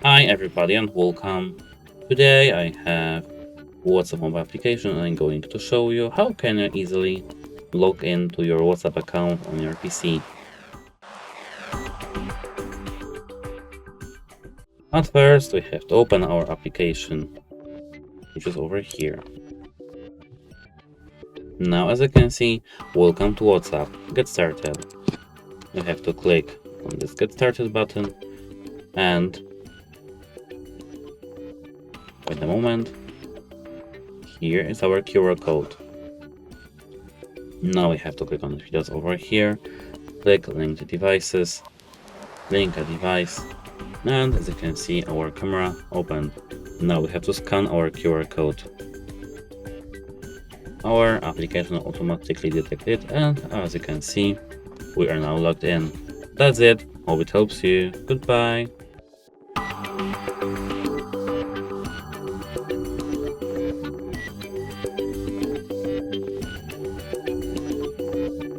Hi everybody and welcome. Today I have WhatsApp mobile application and I'm going to show you how can you easily log into your WhatsApp account on your PC. At first we have to open our application, which is over here. Now as you can see, welcome to WhatsApp, get started. You have to click on this get started button and wait a moment. Here is our QR code. Now we have to click on the videos over here, click link to devices, link a device, and as you can see our camera opened. Now we have to scan our QR code. Our application will automatically detect it, and as you can see we are now logged in. That's it, hope it helps you. Goodbye.